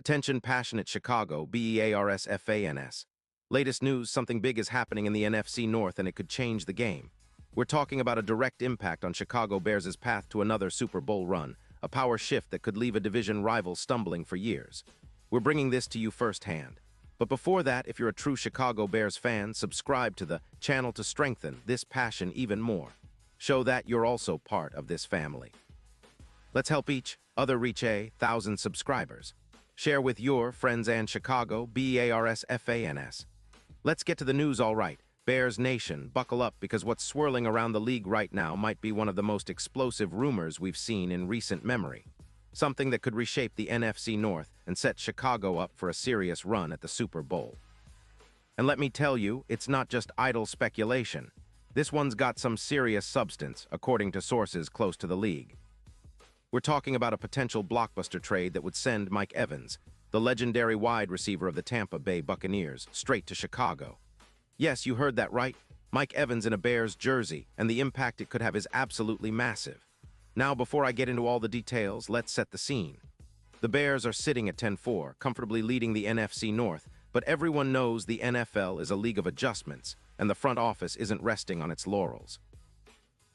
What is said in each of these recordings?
Attention passionate Chicago, Bears fans. Latest news, something big is happening in the NFC North and it could change the game. We're talking about a direct impact on Chicago Bears' path to another Super Bowl run, a power shift that could leave a division rival stumbling for years. We're bringing this to you firsthand. But before that, if you're a true Chicago Bears fan, subscribe to the channel to strengthen this passion even more. Show that you're also part of this family. Let's help each other reach 1,000 subscribers. Share with your friends and Chicago, Bears fans. Let's get to the news, all right. Bears Nation, buckle up because what's swirling around the league right now might be one of the most explosive rumors we've seen in recent memory. Something that could reshape the NFC North and set Chicago up for a serious run at the Super Bowl. And let me tell you, it's not just idle speculation. This one's got some serious substance, according to sources close to the league. We're talking about a potential blockbuster trade that would send Mike Evans, the legendary wide receiver of the Tampa Bay Buccaneers, straight to Chicago. Yes, you heard that right. Mike Evans in a Bears jersey, and the impact it could have is absolutely massive. Now, before I get into all the details, let's set the scene. The Bears are sitting at 10-4, comfortably leading the NFC North, but everyone knows the NFL is a league of adjustments, and the front office isn't resting on its laurels.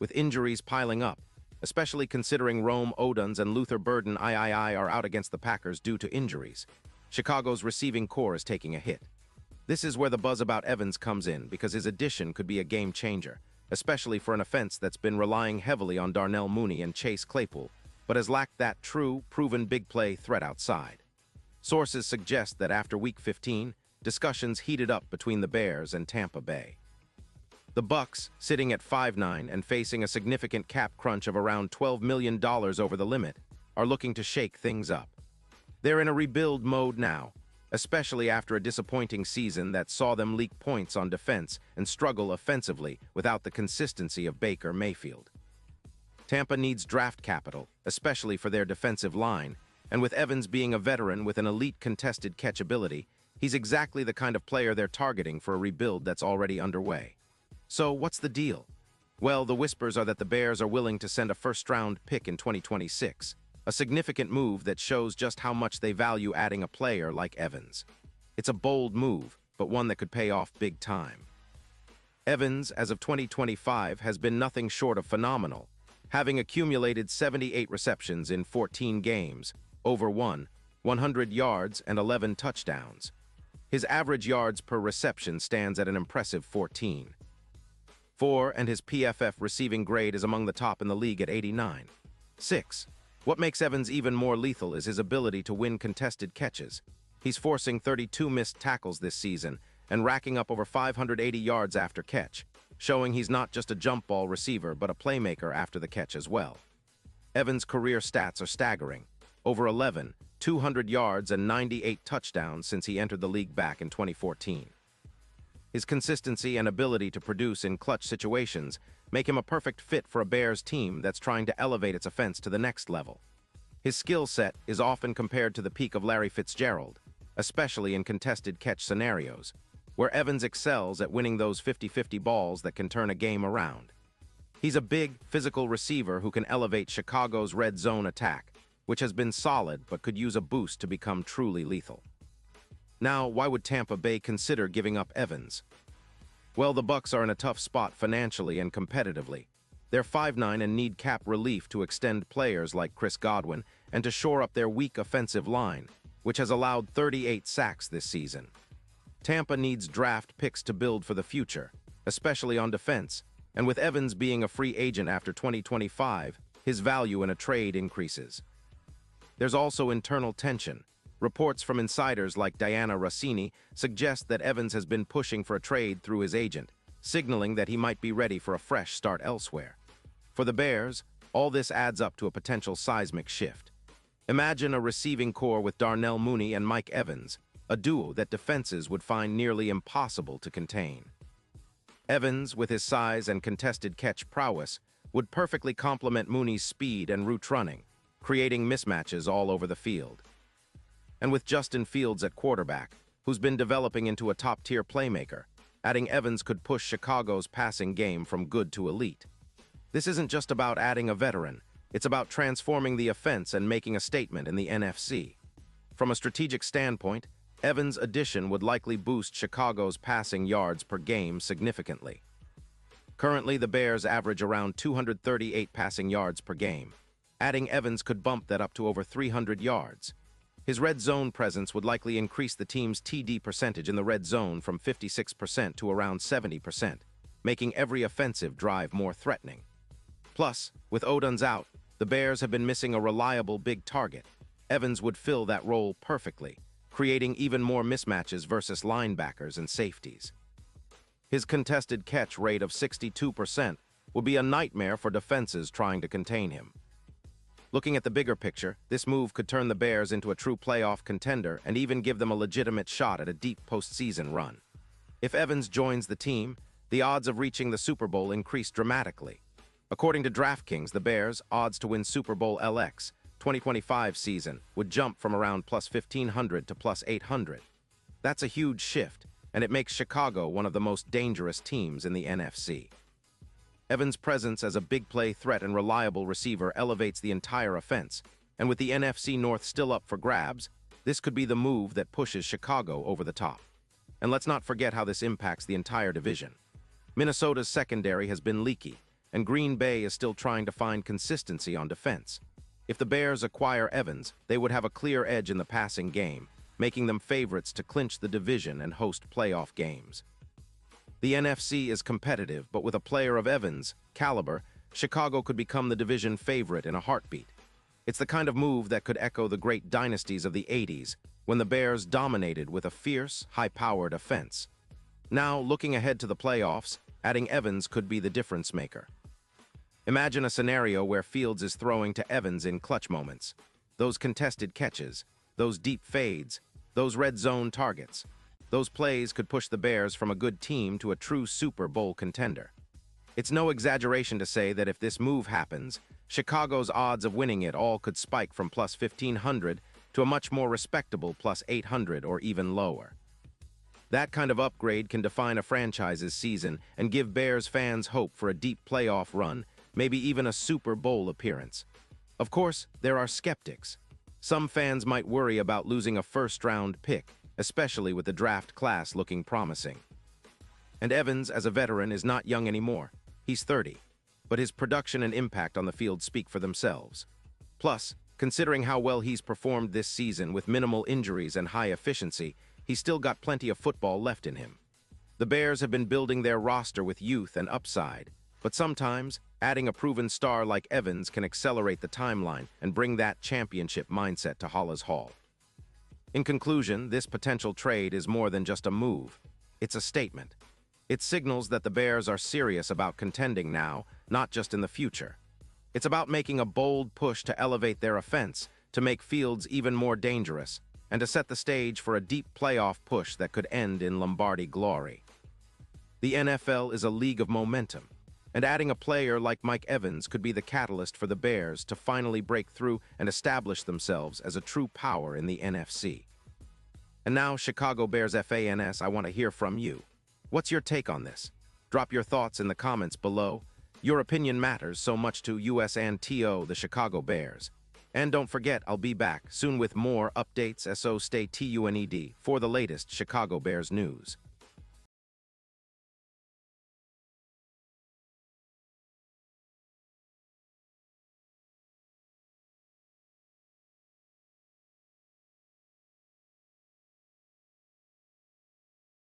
With injuries piling up, especially considering Rome Oduns and Luther Burden III are out against the Packers due to injuries, Chicago's receiving core is taking a hit. This is where the buzz about Evans comes in, because his addition could be a game-changer, especially for an offense that's been relying heavily on Darnell Mooney and Chase Claypool, but has lacked that true, proven big-play threat outside. Sources suggest that after Week 15, discussions heated up between the Bears and Tampa Bay. The Bucs, sitting at 5-9 and facing a significant cap crunch of around $12 million over the limit, are looking to shake things up. They're in a rebuild mode now, especially after a disappointing season that saw them leak points on defense and struggle offensively without the consistency of Baker Mayfield. Tampa needs draft capital, especially for their defensive line, and with Evans being a veteran with an elite contested catch ability, he's exactly the kind of player they're targeting for a rebuild that's already underway. So, what's the deal? Well, the whispers are that the Bears are willing to send a first-round pick in 2026, a significant move that shows just how much they value adding a player like Evans. It's a bold move, but one that could pay off big time. Evans, as of 2025, has been nothing short of phenomenal, having accumulated 78 receptions in 14 games, over 100 yards and 11 touchdowns. His average yards per reception stands at an impressive 14.4, and his PFF receiving grade is among the top in the league at 89.6. What makes Evans even more lethal is his ability to win contested catches. He's forcing 32 missed tackles this season and racking up over 580 yards after catch, showing he's not just a jump ball receiver but a playmaker after the catch as well. Evans' career stats are staggering. Over 200 yards and 98 touchdowns since he entered the league back in 2014. His consistency and ability to produce in clutch situations make him a perfect fit for a Bears team that's trying to elevate its offense to the next level. His skill set is often compared to the peak of Larry Fitzgerald, especially in contested catch scenarios, where Evans excels at winning those 50-50 balls that can turn a game around. He's a big, physical receiver who can elevate Chicago's red zone attack, which has been solid but could use a boost to become truly lethal. Now, why would Tampa Bay consider giving up Evans? Well, the Bucs are in a tough spot financially and competitively. They're 5-9 and need cap relief to extend players like Chris Godwin and to shore up their weak offensive line, which has allowed 38 sacks this season. Tampa needs draft picks to build for the future, especially on defense, and with Evans being a free agent after 2025, his value in a trade increases. There's also internal tension. Reports from insiders like Diana Rossini suggest that Evans has been pushing for a trade through his agent, signaling that he might be ready for a fresh start elsewhere. For the Bears, all this adds up to a potential seismic shift. Imagine a receiving core with Darnell Mooney and Mike Evans, a duo that defenses would find nearly impossible to contain. Evans, with his size and contested catch prowess, would perfectly complement Mooney's speed and route running, creating mismatches all over the field. And with Justin Fields at quarterback, who's been developing into a top-tier playmaker, adding Evans could push Chicago's passing game from good to elite. This isn't just about adding a veteran, it's about transforming the offense and making a statement in the NFC. From a strategic standpoint, Evans' addition would likely boost Chicago's passing yards per game significantly. Currently, the Bears average around 238 passing yards per game. Adding Evans could bump that up to over 300 yards. His red zone presence would likely increase the team's TD percentage in the red zone from 56% to around 70%, making every offensive drive more threatening. Plus, with Oduns out, the Bears have been missing a reliable big target. Evans would fill that role perfectly, creating even more mismatches versus linebackers and safeties. His contested catch rate of 62% would be a nightmare for defenses trying to contain him. Looking at the bigger picture, this move could turn the Bears into a true playoff contender and even give them a legitimate shot at a deep postseason run. If Evans joins the team, the odds of reaching the Super Bowl increase dramatically. According to DraftKings, the Bears' odds to win Super Bowl LX 2025 season would jump from around plus 1,500 to plus 800. That's a huge shift, and it makes Chicago one of the most dangerous teams in the NFC. Evans' presence as a big play threat and reliable receiver elevates the entire offense, and with the NFC North still up for grabs, this could be the move that pushes Chicago over the top. And let's not forget how this impacts the entire division. Minnesota's secondary has been leaky, and Green Bay is still trying to find consistency on defense. If the Bears acquire Evans, they would have a clear edge in the passing game, making them favorites to clinch the division and host playoff games. The NFC is competitive, but with a player of Evans' caliber, Chicago could become the division favorite in a heartbeat. It's the kind of move that could echo the great dynasties of the 80s, when the Bears dominated with a fierce, high-powered offense. Now, looking ahead to the playoffs, adding Evans could be the difference maker. Imagine a scenario where Fields is throwing to Evans in clutch moments. Those contested catches, those deep fades, those red zone targets. Those plays could push the Bears from a good team to a true Super Bowl contender. It's no exaggeration to say that if this move happens, Chicago's odds of winning it all could spike from plus 1,500 to a much more respectable plus 800 or even lower. That kind of upgrade can define a franchise's season and give Bears fans hope for a deep playoff run, maybe even a Super Bowl appearance. Of course, there are skeptics. Some fans might worry about losing a first-round pick, especially with the draft class looking promising. And Evans, as a veteran, is not young anymore. He's 30, but his production and impact on the field speak for themselves. Plus, considering how well he's performed this season with minimal injuries and high efficiency, he's still got plenty of football left in him. The Bears have been building their roster with youth and upside, but sometimes adding a proven star like Evans can accelerate the timeline and bring that championship mindset to Hollis Hall. In conclusion, this potential trade is more than just a move. It's a statement. It signals that the Bears are serious about contending now, not just in the future. It's about making a bold push to elevate their offense, to make Fields even more dangerous, and to set the stage for a deep playoff push that could end in Lombardi glory. The NFL is a league of momentum, and adding a player like Mike Evans could be the catalyst for the Bears to finally break through and establish themselves as a true power in the NFC. And now, Chicago Bears fans, I want to hear from you. What's your take on this? Drop your thoughts in the comments below. Your opinion matters so much to us and TO, the Chicago Bears. And don't forget, I'll be back soon with more updates, so stay tuned for the latest Chicago Bears news.